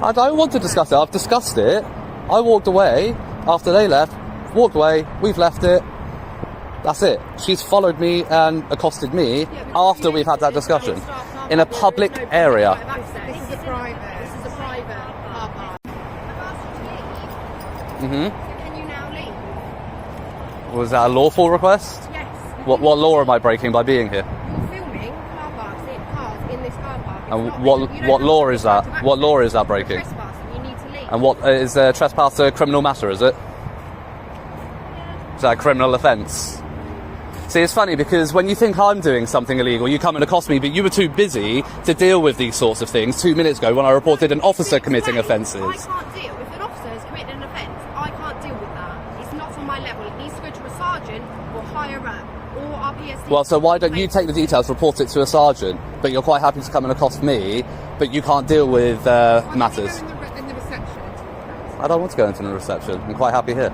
I don't want to discuss it. I've discussed it. I walked away after they left. Walked away. We've left it. That's it. She's followed me and accosted me after we've had that discussion in a public area. This is a private car park. Mhm. So can you now leave? Was that a lawful request? Yes. What law am I breaking by being here? You're filming car parks, cars in this car park. It's And not what legal. You don't what have law the is right that? to What access. law is that breaking? Trespass, and you need to leave. And what is trespass a criminal matter? Is it? Is that a criminal offence? See, it's funny because when you think I'm doing something illegal, you come and accost me, but you were too busy to deal with these sorts of things 2 minutes ago when I reported an officer committing offences. I can't deal. If an officer has committed an offence, I can't deal with that. It's not on my level. It needs to go to a sergeant or higher up or our PSD. Well, so why don't you take the details, report it to a sergeant, but you're quite happy to come and accost me, but you can't deal with matters? In the reception. I don't want to go into the reception. I'm quite happy here.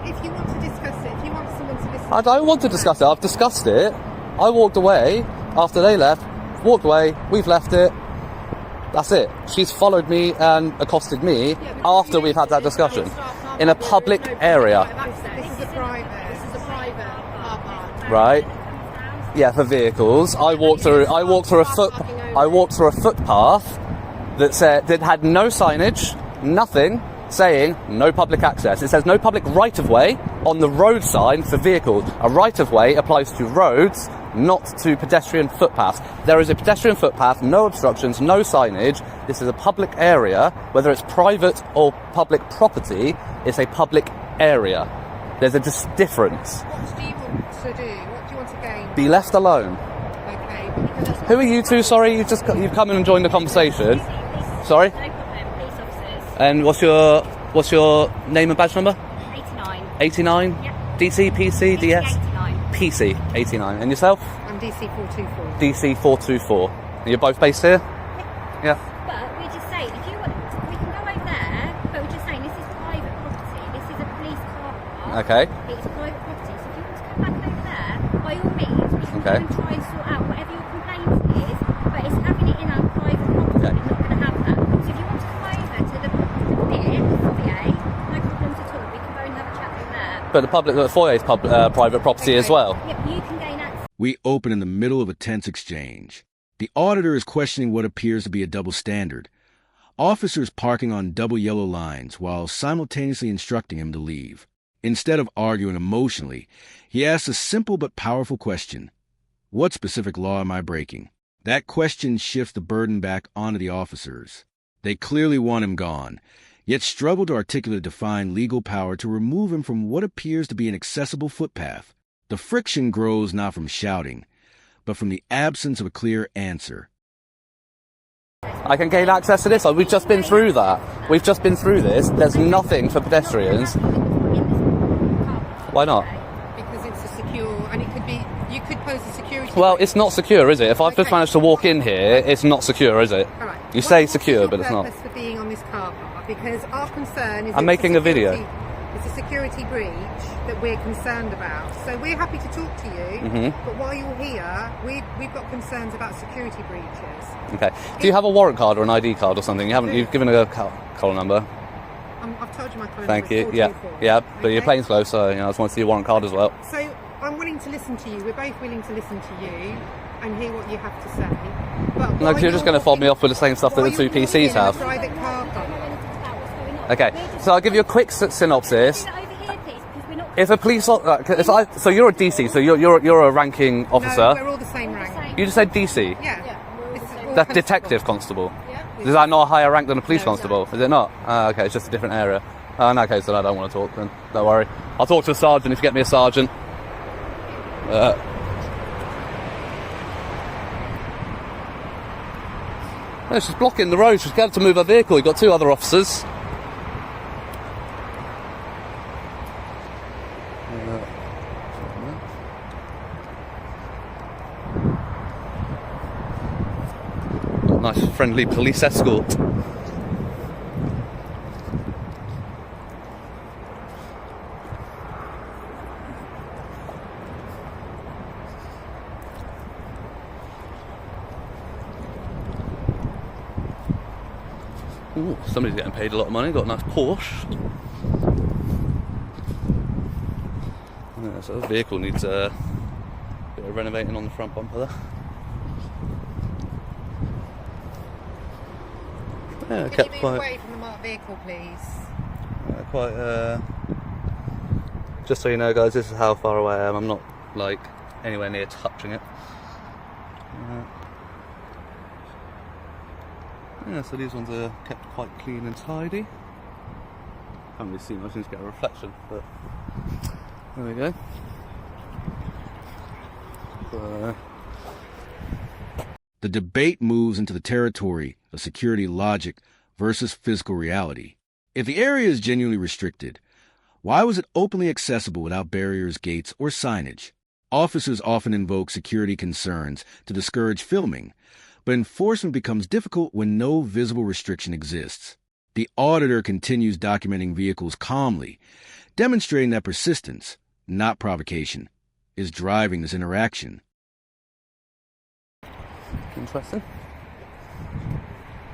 If you want to discuss it, if you want someone to listen. I don't want to discuss it. I've discussed it. I walked away after they left. Walked away. We've left it. That's it. She's followed me and accosted me after we've had that discussion in a public area. This is a private car park. Right? Yeah, for vehicles. I walked through a footpath that had no signage, nothing, saying no public access. It says no public right-of-way on the road sign for vehicles. A right-of-way applies to roads, not to pedestrian footpaths. There is a pedestrian footpath, no obstructions, no signage. This is a public area. Whether it's private or public property, it's a public area. There's a difference. What do you want to do? What do you want to gain? Be left alone. Okay. Because that's Who are you two? Sorry, you've come in and joined the conversation. Sorry? No problem, police officers. And what's your name and badge number? 89. 89? Yep. DC, PC, DS? 89. PC, 89. And yourself? I'm DC 424. DC 424. And you're both based here? Yeah. But we're just saying, if you want, we can go over there, but we're just saying this is private property. This is a police car park. Okay. It's private property. So if you want to come back over there, by all means, we can Okay. go and try and sort out whatever your complaint is, but it's having it in our private property. Okay. We're not going to have that. So if you want to come over to the bit, foyer, no problems at all. We can go and have a chat over there. But the foyer is private property as well. Yep, you can gain access. We open in the middle of a tense exchange. The auditor is questioning what appears to be a double standard. Officers parking on double yellow lines while simultaneously instructing him to leave. Instead of arguing emotionally, he asks a simple but powerful question. What specific law am I breaking? That question shifts the burden back onto the officers. They clearly want him gone, yet struggle to articulate a defined legal power to remove him from what appears to be an accessible footpath. The friction grows not from shouting, but from the absence of a clear answer. I can gain access to this. We've just been through that. We've just been through this. There's nothing for pedestrians. Why not? Because it's a secure, and it could be, you could pose a security. Well, it's not secure, is it? If I've just Okay. managed to walk in here, it's not secure, is it? All right. You say What's secure, your but it's not. purpose for being on this car park? Because our concern is I'm making a video. It's a security breach that we're concerned about. So we're happy to talk to you, but while you're here, we've got concerns about security breaches. Okay. Do you have a warrant card or an ID card or something? You've given a call number. I've told you my code. Thank number you. is Yeah. 424. Yeah. But your Okay? plane's closed, so I just want to see your warrant card as well. So I'm willing to listen to you. We're both willing to listen to you and hear what you have to say. But No, because you're just going to fob me off with the same stuff that the two PCs have. Private car park. Okay. So I'll give you a quick synopsis. Over here, please, because we're not. If a police, so you're a DC, so you're a ranking No, officer. we're all the same rank. You just said DC. Yeah. This is all That's constable. detective constable. Yeah. Is that not a higher rank than a police No, it's constable? Is it not? Okay, it's just a different area. In that case, then I don't want to talk. Then don't worry. I'll talk to a sergeant if you get me a sergeant. No, she's blocking the road. She's scared to move her vehicle. You've got two other officers. Nice friendly police escort. Ooh, somebody's getting paid a lot of money, got a nice Porsche. Yeah, so the vehicle needs a bit of renovating on the front bumper there. Yeah, Can you move away from the marked vehicle, please? Just so you know, guys, this is how far away I am. I'm not, like, anywhere near touching it. Yeah, so these ones are kept quite clean and tidy. Can't really see much, I need to get a reflection, but there we go. The debate moves into the territory of security logic versus physical reality. If the area is genuinely restricted, why was it openly accessible without barriers, gates, or signage? Officers often invoke security concerns to discourage filming, but enforcement becomes difficult when no visible restriction exists. The auditor continues documenting vehicles calmly, demonstrating that persistence, not provocation, is driving this interaction. Interesting.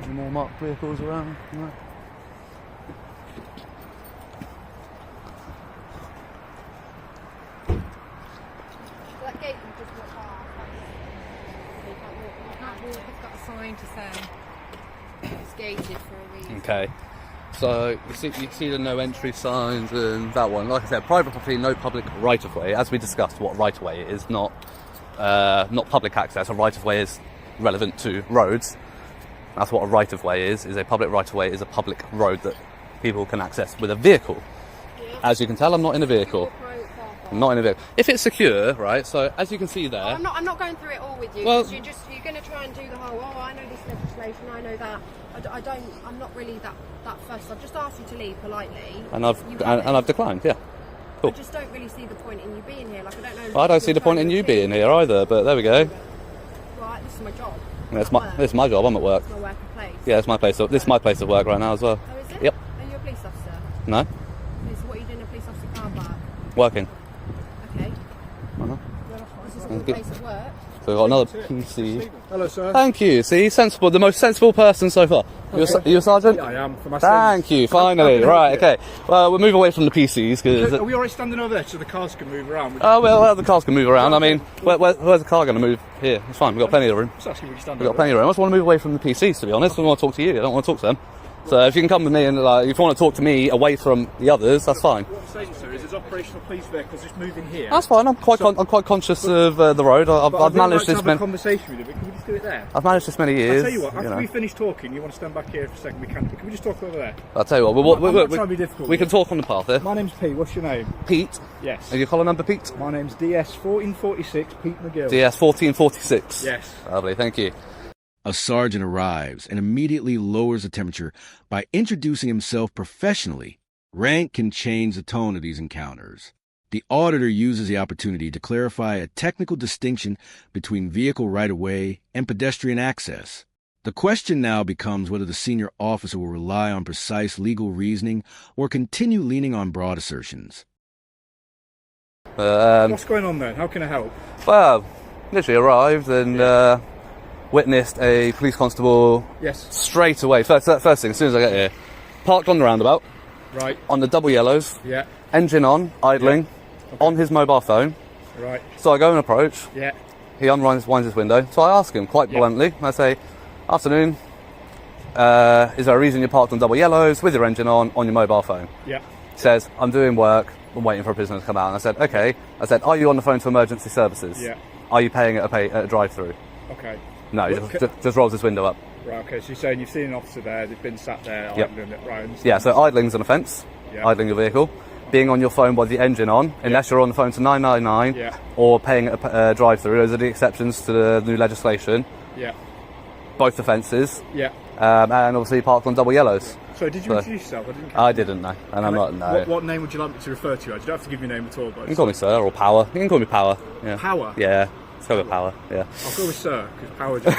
Any more marked vehicles around? No. That gate you just walked past. You can't walk. It's got a sign to say it's gated for a reason. Okay. So you see the no entry signs and that one. Like I said, private property, no public right of way. As we discussed, what right of way is not public access. A right of way is relevant to roads. That's what a right of way is. A public right of way is a public road that people can access with a vehicle. Yeah. As you can tell, I'm not in a vehicle. I'm not in a vehicle. If it's secure, right? So as you can see there. I'm not going through it all with you. Well, You're going to try and do the whole. Oh, I know this legislation. I know that. I'm not really that fussed. I've just asked you to leave politely. And I've declined. Yeah. Cool. I just don't really see the point in you being here. Like I don't know. Well, I don't see the point in you being here either. But there we go. Right, this is my job. This is my job. I'm at work. It's my working place. Yeah, it's my place. This is my place of work right now as well. Oh, is it? Yep. Are you a police officer? No. Okay, so what are you doing in a police officer car park? Working. Okay. Uh-huh. This is your place of work. So we've got another PC. Hello, sir. Thank you. See, sensible. The most sensible person so far. You're a sergeant? Yeah, I am. For my Thank you. Finally. Right. Okay. Well, we'll move away from the PCs because. Are we alright standing over there so the cars can move around? Oh well, the cars can move around. I mean, where's the car going to move? Here. It's fine. We've got plenty of room. Just asking where you stand We've got over plenty of room. I just want to move away from the PCs, to be honest. I want to talk to you. I don't want to talk to them. So if you can come with me and if you want to talk to me away from the others, that's fine. What I'm saying, sir, is there's operational police vehicles just moving here. That's fine. I'm quite conscious of the road. I've managed this have a conversation with you, but can we just do it there? I've managed this many years. I'll tell you what, after we finish talking, you want to stand back here for a second, can we just talk over there? I'll tell you what, I'm not trying to be difficult. We can talk on the path here. My name's Pete, what's your name? Pete. Yes. Are your collar number Pete? My name's DS1446, Pete McGill. DS1446. Yes. Lovely, thank you. A sergeant arrives and immediately lowers the temperature by introducing himself professionally. Rank can change the tone of these encounters. The auditor uses the opportunity to clarify a technical distinction between vehicle right-of-way and pedestrian access. The question now becomes whether the senior officer will rely on precise legal reasoning or continue leaning on broad assertions. What's going on then? How can I help? Well, literally arrived and witnessed a police constable. Yes. Straight away. First thing, as soon as I get here, parked on the roundabout. Right. On the double yellows. Yeah. Engine on, idling, on his mobile phone. Right. So I go and approach. Yeah. He winds his window. So I ask him quite bluntly. I say, "Afternoon. Is there a reason you're parked on double yellows with your engine on your mobile phone?" Yeah. He says, "I'm doing work. I'm waiting for a prisoner to come out." And I said, "Okay." I said, "Are you on the phone to emergency services?" Yeah. "Are you paying at a drive-through?" Okay. No, he just rolls his window up. Right, okay, so you're saying you've seen an officer there, they've been sat there, Yep. idling it, right? Yeah, so idling's an offence, idling your vehicle. Being on your phone with the engine on, unless you're on the phone to 999, or paying at a drive-through, those are the exceptions to the new legislation. Yeah. Both offences. Yeah. And obviously parked on double yellows. So did you introduce yourself? I didn't, no. And I'm not, no. What name would you like me to refer to you as? You don't have to give your name at all, but... You can call me Sir, or Power. You can call me Power. Yeah. Power? Yeah. Let's go with Power, yeah. I'll go with Sir, because Power just...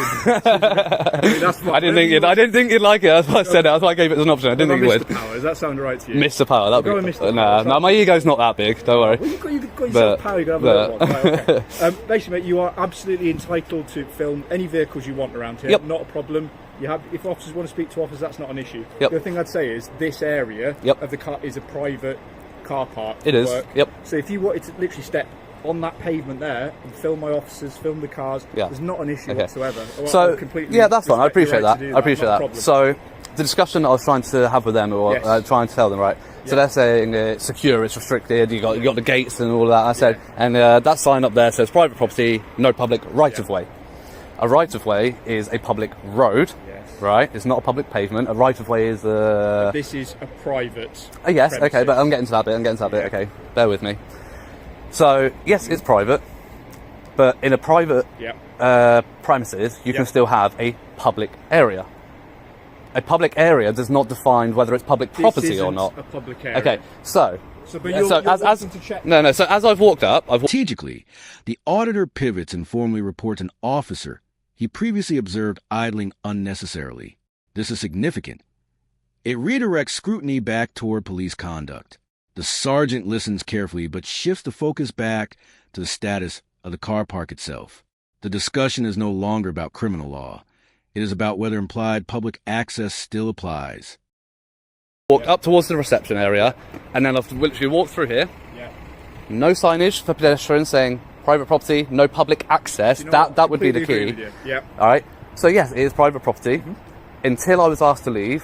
I didn't think you'd like it, that's why I said it, that's why I gave it as an option. I didn't think you would. Mr. Power, does that sound right to you? Mr. Power, that'd be Go with Mr. Power. No, my ego's not that big, don't worry. Well, you've got yourself Power, you can have a little one. Right, okay. Basically, mate, you are absolutely entitled to film any vehicles you want around here. Yep. Not a problem. if officers want to speak to officers, that's not an issue. Yep. The other thing I'd say is this area Yep. of the car is a private car park. It is. Work. Yep. So if you wanted to literally step on that pavement there and film my officers, film the cars, Yeah. there's not an issue Okay. whatsoever. So, yeah, that's fine. I appreciate that. I appreciate Not a that. problem. So, the discussion I was trying to have with them, or Yes. trying to tell them, right? So they're saying it's secure, it's restricted. You got the gates and all of that. I said, and that sign up there says private property, no public right of way. A right of way is a public road, right? It's not a public pavement. A right of way is a. This is a private. Yes, premises. okay, but I'm getting to that bit. Okay, bear with me. So yes, it's private, but in a private premises, you can still have a public area. A public area does not define whether it's public property or not. A public area. Okay, so but you're wanting to check. no. So as I've walked up, Strategically, the auditor pivots and formally reports an officer he previously observed idling unnecessarily. This is significant. It redirects scrutiny back toward police conduct. The sergeant listens carefully but shifts the focus back to the status of the car park itself. The discussion is no longer about criminal law. It is about whether implied public access still applies. walked up towards the reception area, and then I've literally walked through here. No signage for pedestrians saying private property, no public access. You know That would be the key. All right. So yes, it is private property. Until I was asked to leave,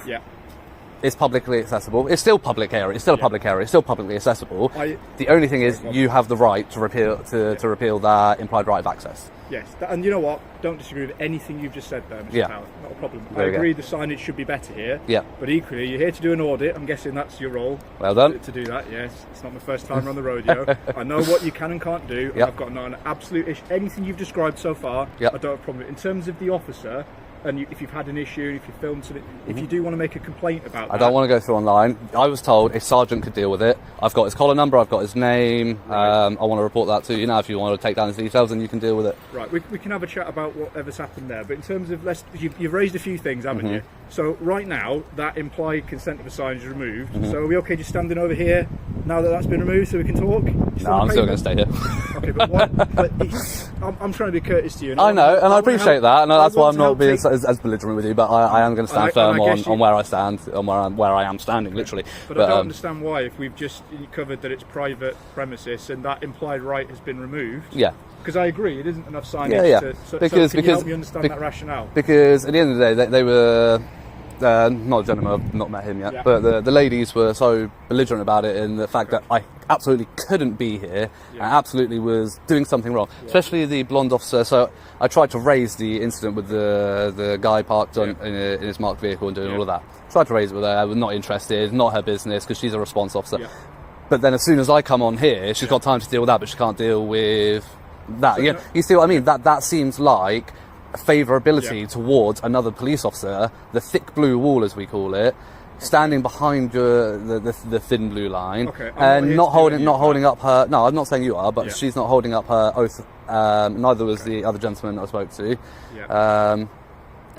it's publicly accessible. It's still public area. It's still a public area. It's still publicly accessible. The only thing is, you have the right to repeal that implied right of access. Yes, and you know what? Don't disagree with anything you've just said there, Mr. Powell. Not a problem. I There we go. agree the signage should be better here. Yeah. But equally, you're here to do an audit. I'm guessing that's your role. Well done. To do that, yes. It's not my first time on the rodeo. I know what you can and can't do. And I've got an absolute issue. Anything you've described so far, I don't have a problem with. In terms of the officer, and if you've had an issue, if you filmed something, if you do want to make a complaint about that. I don't want to go through online. I was told a sergeant could deal with it. I've got his collar number, I've got his name. I want to report that to you now. If you want to take down his details, then you can deal with it. Right, we can have a chat about whatever's happened there. But in terms of, you've raised a few things, haven't you? So right now, that implied consent of a sign is removed. So are we okay just standing over here now that that's been removed so we can talk? No, I'm still going to stay here. Okay, but I'm trying to be courteous to you. I know, and I appreciate that, and that's why I'm not being as belligerent with you. But I am going to stand firm on where I stand, on where I am standing, literally. But I don't understand why, if we've just covered that it's private premises and that implied right has been removed. Yeah. Because I agree, it isn't enough signage. So can you help me understand that rationale? Because at the end of the day, they were. Not a gentleman, I've not met him yet, but the ladies were so belligerent about it, in the fact that I absolutely couldn't be here and absolutely was doing something wrong, especially the blonde officer. So I tried to raise the incident with the guy parked in his marked vehicle and doing all of that. Tried to raise it with her, I was not interested, not her business, because she's a response officer. But then as soon as I come on here, she's got time to deal with that, but she can't deal with that. So you see what I mean? That seems like favourability towards another police officer, the thick blue wall as we call it, standing behind the thin blue line, and not holding up her. No, I'm not saying you are, but she's not holding up her oath. Neither was the other gentleman I spoke to.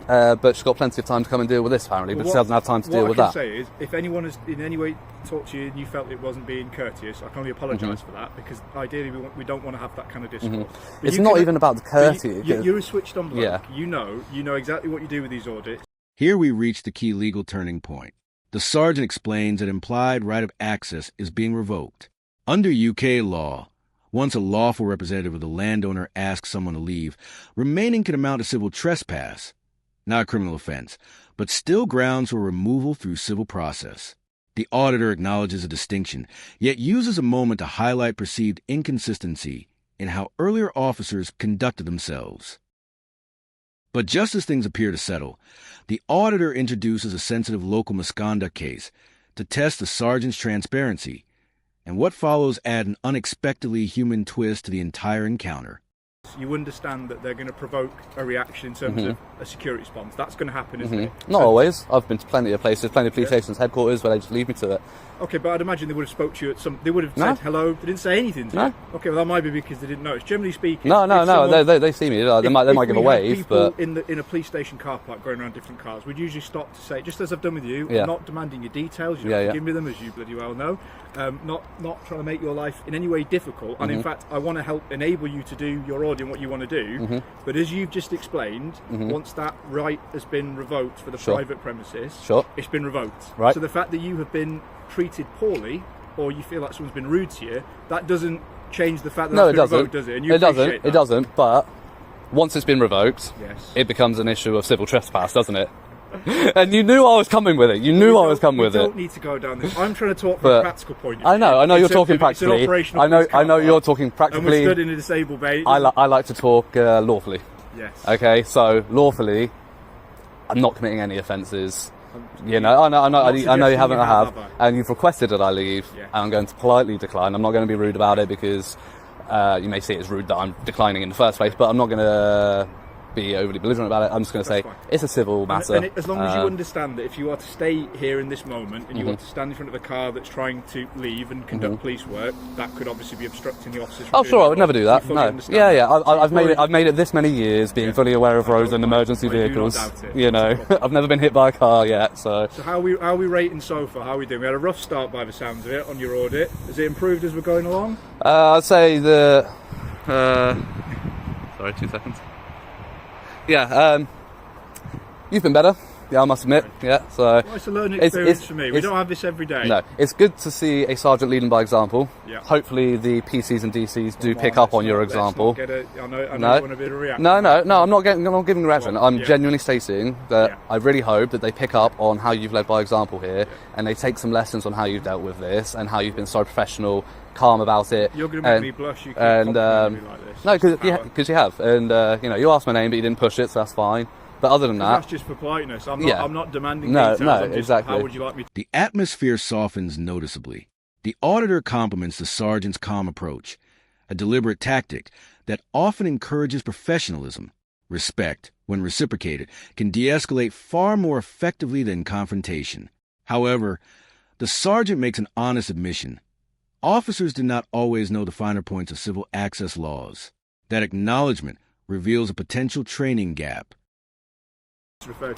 But she's got plenty of time to come and deal with this, apparently, but she doesn't have time to deal with that. What I can say is, if anyone has in any way talked to you and you felt it wasn't being courteous, I can only apologise for that, because ideally we don't want to have that kind of discourse. It's not even about the courtesy. You're a switched on bloke. You know exactly what you do with these audits. Here we reach the key legal turning point. The sergeant explains that implied right of access is being revoked. Under UK law, once a lawful representative of the landowner asks someone to leave, remaining can amount to civil trespass. Not a criminal offense, but still grounds for removal through civil process. The auditor acknowledges a distinction, yet uses a moment to highlight perceived inconsistency in how earlier officers conducted themselves. But just as things appear to settle, the auditor introduces a sensitive local misconduct case to test the sergeant's transparency, and what follows add an unexpectedly human twist to the entire encounter. You understand that they're going to provoke a reaction in terms of a security response. That's going to happen, isn't it? Not always. I've been to plenty of places, plenty of police stations, headquarters, where they just leave me to it. Okay, but I'd imagine they would have spoke to you at some. They would have said hello. They didn't say anything to you. Okay, well that might be because they didn't notice. Generally speaking, no. They see me. They might give a wave. But in a police station car park going around different cars, we'd usually stop to say, just as I've done with you, I'm not demanding your details. You don't give me them, as you bloody well know. Not trying to make your life in any way difficult. And in fact, I want to help enable you to do your audio and what you want to do. But as you've just explained, once that right has been revoked for the private premises, it's been revoked. Right. So the fact that you have been treated poorly, or you feel like someone's been rude to you, that doesn't change the fact that it's been revoked, does it? And you appreciate that. It doesn't. But once it's been revoked, yes, it becomes an issue of civil trespass, doesn't it? And you knew I was coming with it. You knew I was coming with it. You don't need to go down this. I'm trying to talk from a practical point of view. I know you're talking practically. I know you're talking practically. And we're stood in a disabled bay. I like to talk lawfully. Yes. Okay, so lawfully, I'm not committing any offences. You know, I know you haven't. I have, and you've requested that I leave, and I'm going to politely decline. I'm not going to be rude about it because you may see it as rude that I'm declining in the first place, but I'm not going to be overly belligerent about it. I'm just going to say it's a civil matter. And as long as you understand that if you are to stay here in this moment and you want to stand in front of a car that's trying to leave and conduct police work, that could obviously be obstructing the officers. Oh, sure, I would never do that. No, I've made it this many years, being fully aware of roads and emergency vehicles. You know, I've never been hit by a car yet. So how are we rating so far? How are we doing? We had a rough start by the sounds of it on your audit. Has it improved as we're going along? I'd say sorry, 2 seconds. Yeah, you've been better. Yeah, I must admit. Yeah, so well, it's a learning experience for me. We don't have this every day. No, it's good to see a sergeant leading by example. Yeah. Hopefully, the PCs and DCs do pick up on your example. I know you want a bit of a reaction. No, I'm not giving a reaction. I'm genuinely stating that I really hope that they pick up on how you've led by example here, and they take some lessons on how you've dealt with this and how you've been so professional, calm about it. You're going to make me blush. You keep complimenting me like this. No, because you have, and you asked my name, but you didn't push it, so that's fine. But other than that, that's just for politeness. I'm not demanding details. No, exactly. How would you like me to? The atmosphere softens noticeably. The auditor compliments the sergeant's calm approach, a deliberate tactic that often encourages professionalism. Respect, when reciprocated, can de-escalate far more effectively than confrontation. However, the sergeant makes an honest admission. Officers do not always know the finer points of civil access laws. That acknowledgement reveals a potential training gap.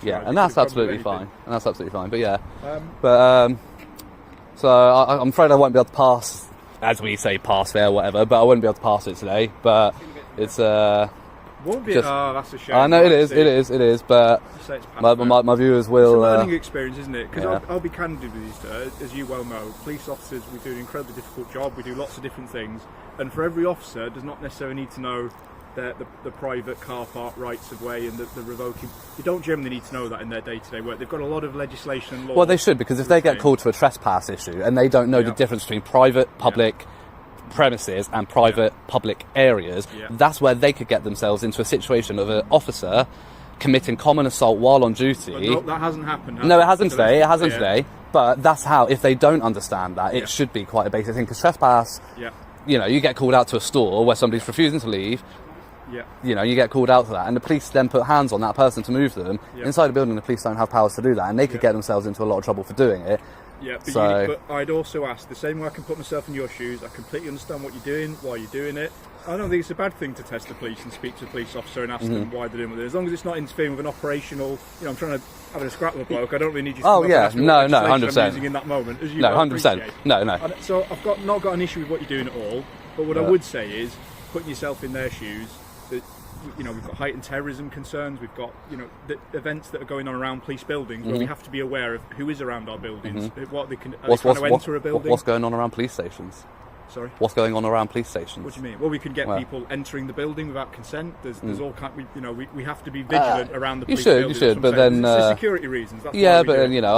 Yeah, and that's absolutely fine. But yeah, so I'm afraid I won't be able to pass, as we say, pass fair, whatever. But I won't be able to pass it today. But it's won't be. That's a shame. I know it is. But my viewers will. It's a learning experience, isn't it? Because I'll be candid with you, sir. As you well know, police officers, we do an incredibly difficult job. We do lots of different things, and for every officer, does not necessarily need to know the private car park rights of way and the revoking. You don't generally need to know that in their day-to-day work. They've got a lot of legislation and law. Well, they should, because if they get called to a trespass issue and they don't know the difference between private, public premises and private, public areas, that's where they could get themselves into a situation of an officer committing common assault while on duty. No, that hasn't happened. No, it hasn't today. It hasn't today. But that's how, if they don't understand that, it should be quite a basic thing. Because trespass, you get called out to a store where somebody's refusing to leave. You get called out for that, and the police then put hands on that person to move them. Inside a building, the police don't have powers to do that, and they could get themselves into a lot of trouble for doing it. Yeah, but I'd also ask, the same way I can put myself in your shoes, I completely understand what you're doing, why you're doing it. I don't think it's a bad thing to test the police and speak to the police officer and ask them why they're doing it. As long as it's not interfering with an operational, I'm trying to have a scrap with a bloke, I don't really need you to no, 100%. I'm using in that moment, as you 100%. No. So I've not got an issue with what you're doing at all, but what I would say is, putting yourself in their shoes, that we've got heightened terrorism concerns, we've got the events that are going on around police buildings where we have to be aware of who is around our buildings, what they can enter a building. What's going on around police stations? Sorry? What's going on around police stations? What do you mean? Well, we can get people entering the building without consent. There's all kind. We have to be vigilant around the police buildings. You should, but then it's for security reasons. That's but then I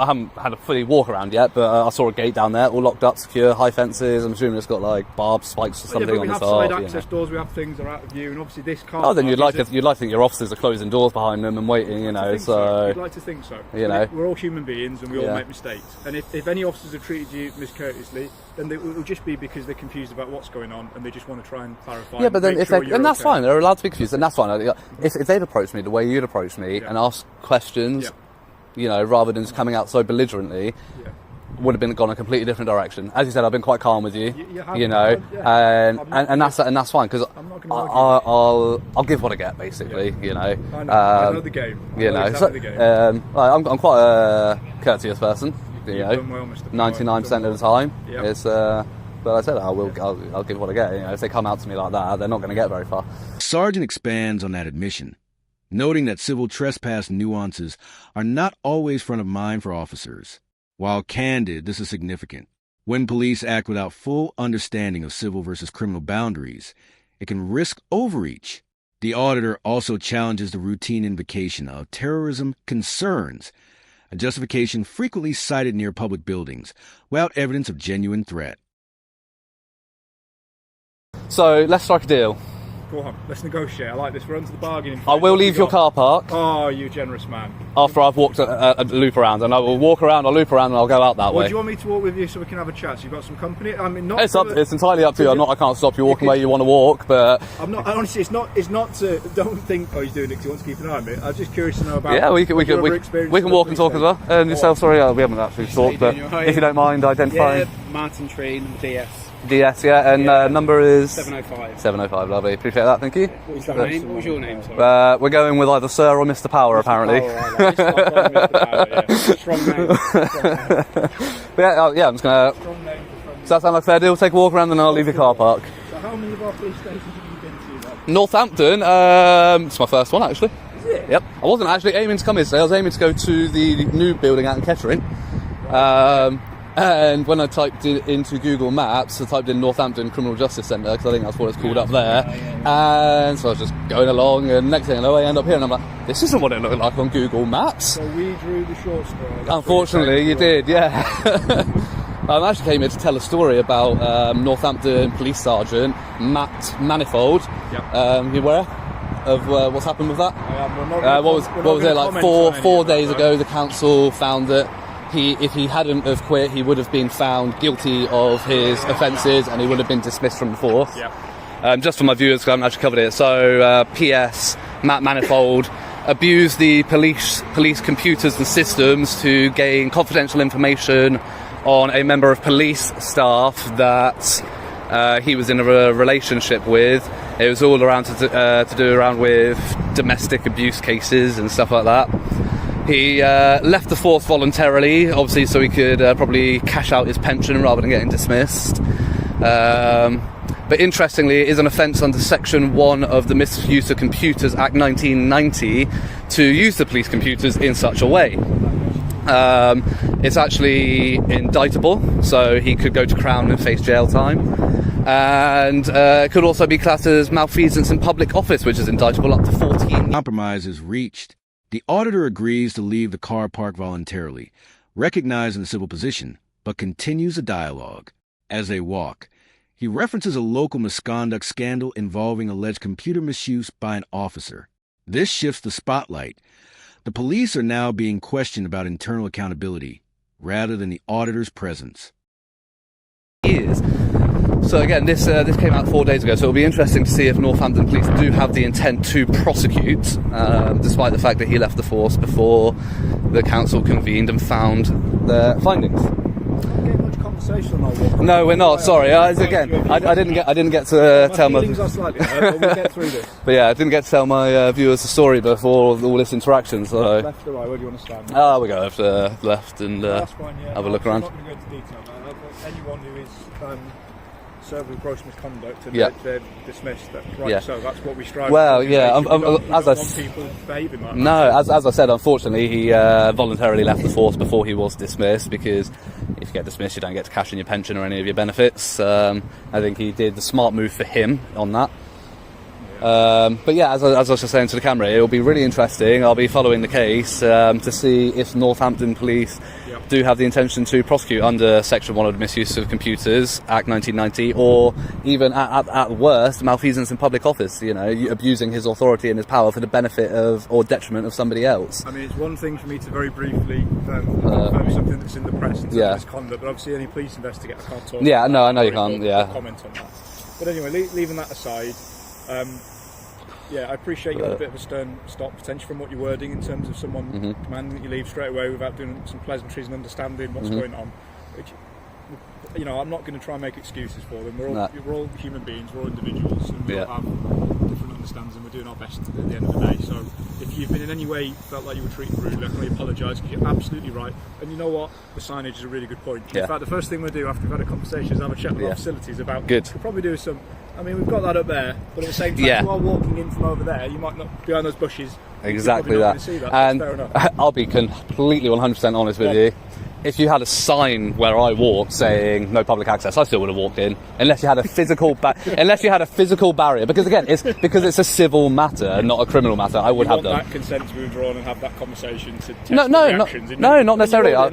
haven't had a fully walk around yet, but I saw a gate down there, all locked up, secure, high fences. I'm assuming it's got like barbed spikes or something on the side. We have side access doors. We have things that are out of view, and obviously this car. Oh, then you'd like to think your officers are closing doors behind them and waiting. So you'd like to think so. We're all human beings, and we all make mistakes. And if any officers have treated you miscourteously, then it will just be because they're confused about what's going on and they just want to try and clarify. Yeah, but then that's fine. They're allowed to be confused, and that's fine. If they'd approached me the way you'd approach me and ask questions, rather than just coming out so belligerently, would have gone a completely different direction. As you said, I've been quite calm with you, and that's fine, because I'll give what I get, basically. I know the game. I'm quite a courteous person. 99% of the time, it's But I said I'll give what I get. You know, if they come out to me like that, they're not going to get very far. Sergeant expands on that admission, noting that civil trespass nuances are not always front of mind for officers. While candid, this is significant. When police act without full understanding of civil versus criminal boundaries, it can risk overreach. The auditor also challenges the routine invocation of terrorism concerns, a justification frequently cited near public buildings, without evidence of genuine threat. So let's strike a deal. Go on, let's negotiate. I like this. We're onto the bargaining. I will leave your car park. Oh, you generous man. After I've walked a loop around, and I will walk around, I'll loop around, and I'll go out that way. Do you want me to walk with you so we can have a chat? So you've got some company. I mean, not. It's entirely up to you. I can't stop you walking where you want to walk, but I'm not. Honestly, it's not to. Don't think. Oh, he's doing it because he wants to keep an eye on me. I'm just curious to know about. Yeah, we can walk and talk as well. And yourself, sorry, we haven't actually talked, but if you don't mind identifying. Yeah, Martin Train, DS. DS, yeah, and number is 705. 705, lovely. Appreciate that, thank you. What was your name? What was your name? Sorry. We're going with either Sir or Mr. Power, apparently. Strong name. But yeah, I'm just gonna. Does that sound like a fair deal? Take a walk around, and I'll leave your car park. So how many of our police stations have you been to then? Northampton, it's my first one actually. Is it? Yep. I wasn't actually aiming to come here today. I was aiming to go to the new building out in Kettering. And when I typed it into Google Maps, I typed in Northampton Criminal Justice Centre, because I think that's what it's called up there. And so I was just going along, and next thing I know, I end up here, and I'm like, this isn't what it looked like on Google Maps. So we drew the short straw. Unfortunately, you did, yeah. I actually came here to tell a story about Northampton Police Sergeant Matt Manifold. Yep. You aware of what's happened with that? What was it, like four days ago, the council found that if he hadn't have quit, he would have been found guilty of his offences and he would have been dismissed from the force. Yeah. Just for my viewers, because I haven't actually covered it. So, P.S. Matt Manifold abused the police computers and systems to gain confidential information on a member of police staff that he was in a relationship with. It was all around to do around with domestic abuse cases and stuff like that. He left the force voluntarily, obviously, so he could probably cash out his pension rather than getting dismissed. But interestingly, it is an offence under Section 1 of the Misuse of Computers Act 1990 to use the police computers in such a way. It's actually indictable, so he could go to Crown and face jail time. And it could also be classed as malfeasance in public office, which is indictable up to 14 years. Compromise is reached. The auditor agrees to leave the car park voluntarily, recognizing the civil position, but continues a dialogue. As they walk, he references a local misconduct scandal involving alleged computer misuse by an officer. This shifts the spotlight. The police are now being questioned about internal accountability, rather than the auditor's presence. So again, this came out 4 days ago, so it'll be interesting to see if Northampton Police do have the intent to prosecute, despite the fact that he left the force before the council convened and found their findings. No, we're not. Sorry. I didn't get to tell my. Feelings are slightly hurt, but we'll get through this. But yeah, I didn't get to tell my viewers the story before all this interaction. So. Left or right? Where do you want to stand? We go left and That's fine, yeah. have a look around. I'm not going to go into detail now. But anyone who is served with gross misconduct and they're dismissed. Right. Yeah. So that's what we strive. Well, for. yeah. We don't want people behaving like that. No, as I said, unfortunately, he voluntarily left the force before he was dismissed, because if you get dismissed, you don't get to cash in your pension or any of your benefits. I think he did the smart move for him on that. But yeah, as I was just saying to the camera, it'll be really interesting. I'll be following the case to see if Northampton Police do have the intention to prosecute under Section 1 of the Misuse of Computers Act 1990, or even at worst, malfeasance in public office, abusing his authority and his power for the benefit of or detriment of somebody else. I mean, it's one thing for me to very briefly confirm something that's in the press in terms of misconduct, but obviously any police investigator can't talk I know you can't, comment on that. But anyway, leaving that aside, I appreciate you got a bit of a stern stop potential from what you're wording in terms of someone commanding that you leave straight away without doing some pleasantries and understanding what's going on. Which, I'm not going to try and make excuses for them. We're all human beings, we're all individuals, and we all have different understands, and we're doing our best at the end of the day. So if you've been in any way felt like you were treated rudely, I can only apologise, because you're absolutely right. And you know what? The signage is a really good point. Yeah. In fact, the first thing we'll do after we've had a conversation is have a chat with our facilities about. Good. We'll probably do some. I mean, we've got that up there, but at the same time, Yeah. you are walking in from over there. You might not behind those bushes. Exactly you're that. probably not going to see that. And That's fair enough. I'll be completely 100% honest with Yeah. you. If you had a sign where I walked saying no public access, I still would have walked in, unless you had a physical barrier. Because again, it's a civil matter, not a criminal matter. I would You have want done. that consent to be withdrawn and have that conversation to test No, the reactions. not necessarily. I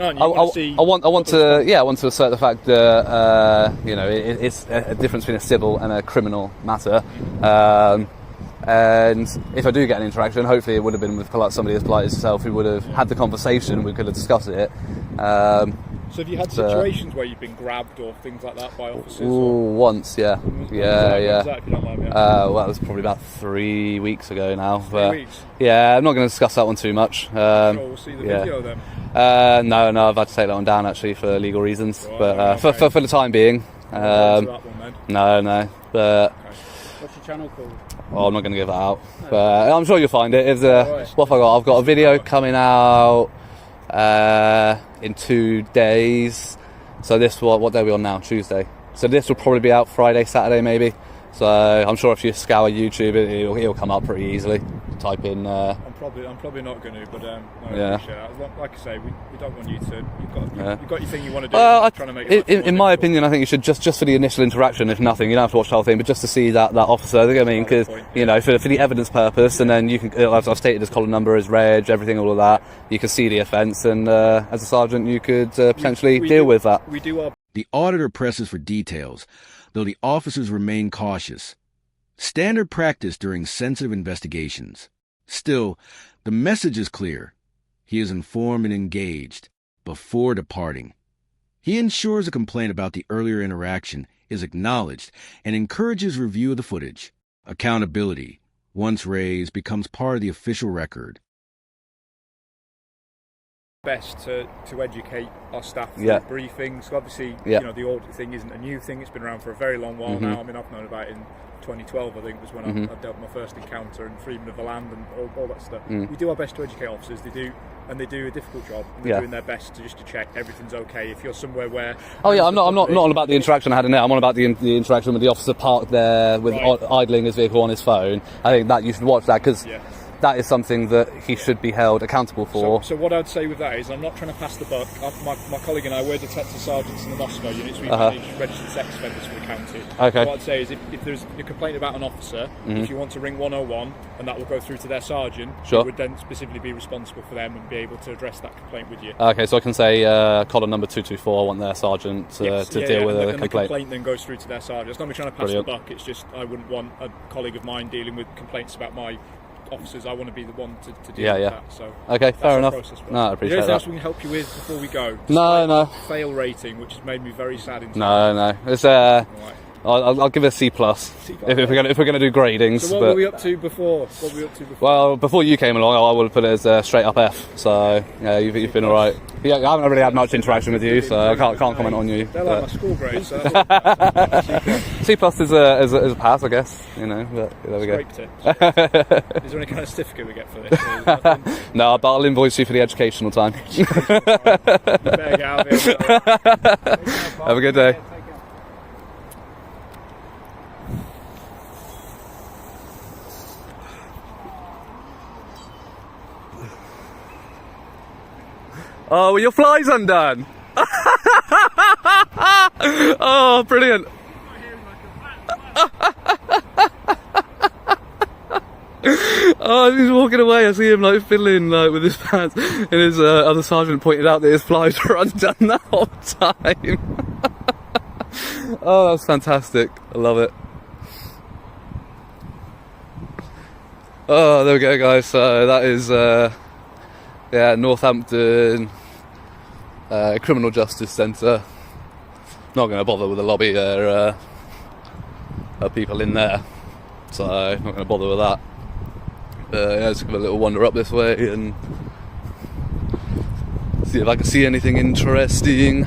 want to assert the fact that it's a difference between a civil and a criminal matter. And if I do get an interaction, hopefully it would have been with somebody as polite as yourself who would have had the conversation. We could have discussed it. So have you had situations where you've been grabbed or things like that by officers? Once, yeah. When was that, if you don't mind me asking? Well, it was probably about 3 weeks ago now. 3 weeks? Yeah, I'm not going to discuss that one too much. Sure, we'll see the video then. No, I've had to take that one down actually for legal reasons. Right, but okay. for the time being, That one, then. no. But What's your channel called? I'm not going to give that out. But I'm sure you'll find it. What have I got? I've got a video coming out in 2 days. So what day are we on now? Tuesday. So this will probably be out Friday, Saturday maybe. So I'm sure if you scour YouTube, it'll come up pretty easily. Type in. I'm probably not going to, but I appreciate that. Like I say, we don't want you to. You've got your thing you want to do. Trying to make it in my opinion, I think you should just for the initial interaction, if nothing, you don't have to watch the whole thing, but just to see that officer. I mean, because for the evidence purpose, and then you can, as I've stated, his collar number, his reg, everything, all of that. You can see the offence, and as a sergeant, you could potentially deal with that. We do our. The auditor presses for details, though the officers remain cautious. Standard practice during sensitive investigations. Still, the message is clear. He is informed and engaged before departing. He ensures a complaint about the earlier interaction is acknowledged and encourages review of the footage. Accountability, once raised, becomes part of the official record. Best to educate our staff through Yeah. briefings. Obviously, Yeah. The audit thing isn't a new thing. It's been around for a very long while now. I mean, I've known about it in 2012, I think, was when I dealt with my first encounter and freedom of the land and all that stuff. We do our best to educate officers. They do a difficult job. They're doing their best to check everything's okay. If you're somewhere where I'm not on about the interaction I had in there. I'm on about the interaction with the officer parked there with idling his vehicle on his phone. I think that you should watch that because. Yeah. That is something that he should be held accountable for. So what I'd say with that is, I'm not trying to pass the buck. My colleague and I, we're detective sergeants in the Moscow units. We manage registered sex offenders for the county. Okay. What I'd say is, if there's a complaint about an officer, if you want to ring 101, and that will go through to their sergeant, Sure. who would then specifically be responsible for them and be able to address that complaint with you. Okay, so I can say column number 224. I want their sergeant to deal with a complaint. The complaint then goes through to their sergeant. It's not me trying to pass the buck. It's just I wouldn't want a colleague of mine dealing with complaints about my officers. I want to be the one to deal with that. So okay, fair enough. No, I appreciate anything that. else we can help you with before we go? No. Fail rating, which has made me very sad. No. It's I'll give it a C+. If we're gonna do gradings. So what were we up to before? Well, before you came along, I would have put it as a straight up F. So yeah, you've been all right. Yeah, I haven't really had much interaction with you, so I can't comment on you. They're like my school grades. So C+ is a pass, I guess. But there we go. Is there any kind of certificate we get for this? No, but I'll invoice you for the educational time. You better get out of here. Have a good day. Oh, were your flies undone? Oh, brilliant. Oh, he's walking away. I see him fiddling with his pants, and his other sergeant pointed out that his flies were undone the whole time. Oh, that's fantastic. I love it. Oh, there we go, guys. So that is Northampton Criminal Justice Centre. Not going to bother with the lobby. There are people in there, so not going to bother with that. Let's give a little wander up this way and see if I can see anything interesting.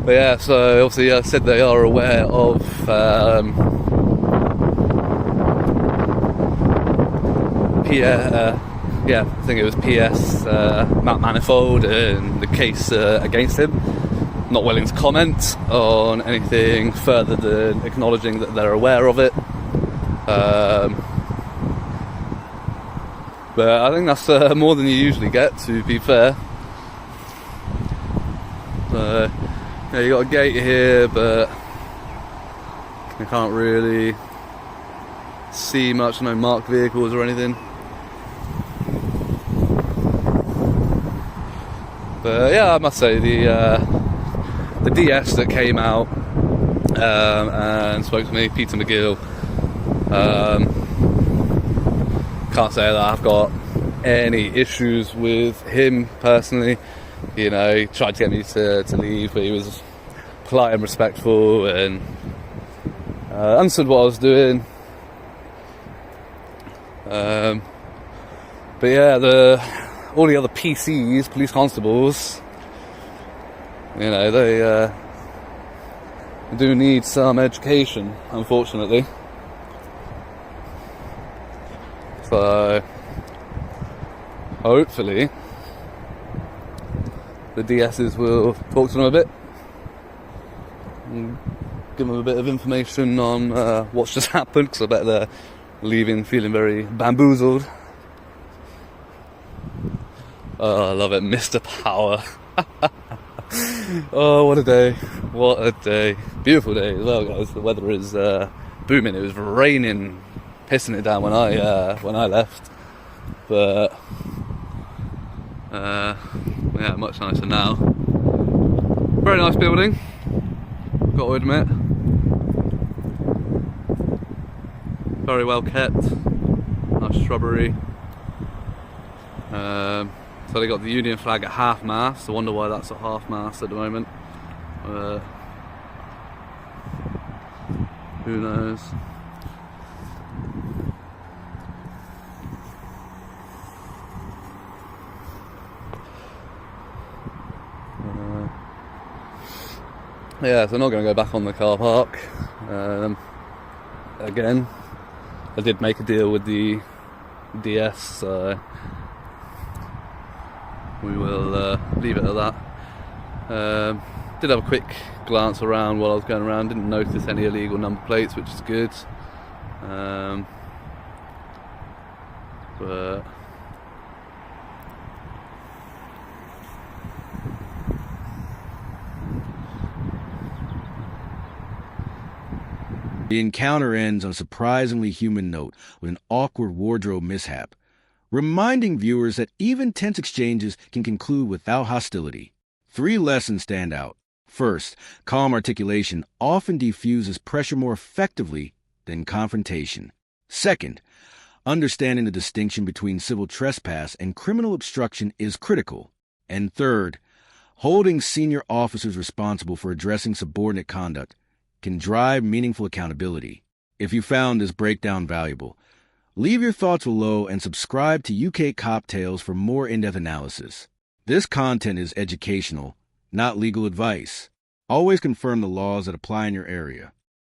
But yeah, so obviously I said they are aware of I think it was PS Matt Manifold and the case against him. Not willing to comment on anything further than acknowledging that they're aware of it. But I think that's more than you usually get, to be fair. So, yeah, you got a gate here, but you can't really see much, no marked vehicles or anything. But yeah, I must say the DS that came out and spoke to me, Peter McGill, can't say that I've got any issues with him personally. You know, he tried to get me to leave, but he was polite and respectful and understood what I was doing. But yeah, all the other PCs, police constables, you know, they do need some education, unfortunately. So, hopefully, the DSs will talk to them a bit and give them a bit of information on what's just happened, because I bet they're leaving feeling very bamboozled. Oh, I love it, Mr. Power. Oh, what a day. What a day. Beautiful day as well, guys. The weather is booming. It was raining, pissing it down when I left. But yeah, much nicer now. Very nice building, got to admit. Very well kept. Nice shrubbery. So they got the Union flag at half mast. I wonder why that's at half mast at the moment. Who knows? Yeah, so I'm not going to go back on the car park. Again, I did make a deal with the DS, so we will leave it at that. Did have a quick glance around while I was going around, didn't notice any illegal number plates, which is good. But the encounter ends on a surprisingly human note with an awkward wardrobe mishap, reminding viewers that even tense exchanges can conclude without hostility. 3 lessons stand out. First, calm articulation often diffuses pressure more effectively than confrontation. Second, understanding the distinction between civil trespass and criminal obstruction is critical. And third, holding senior officers responsible for addressing subordinate conduct can drive meaningful accountability. If you found this breakdown valuable, leave your thoughts below and subscribe to Ukcop Tales for more in-depth analysis. This content is educational, not legal advice. Always confirm the laws that apply in your area.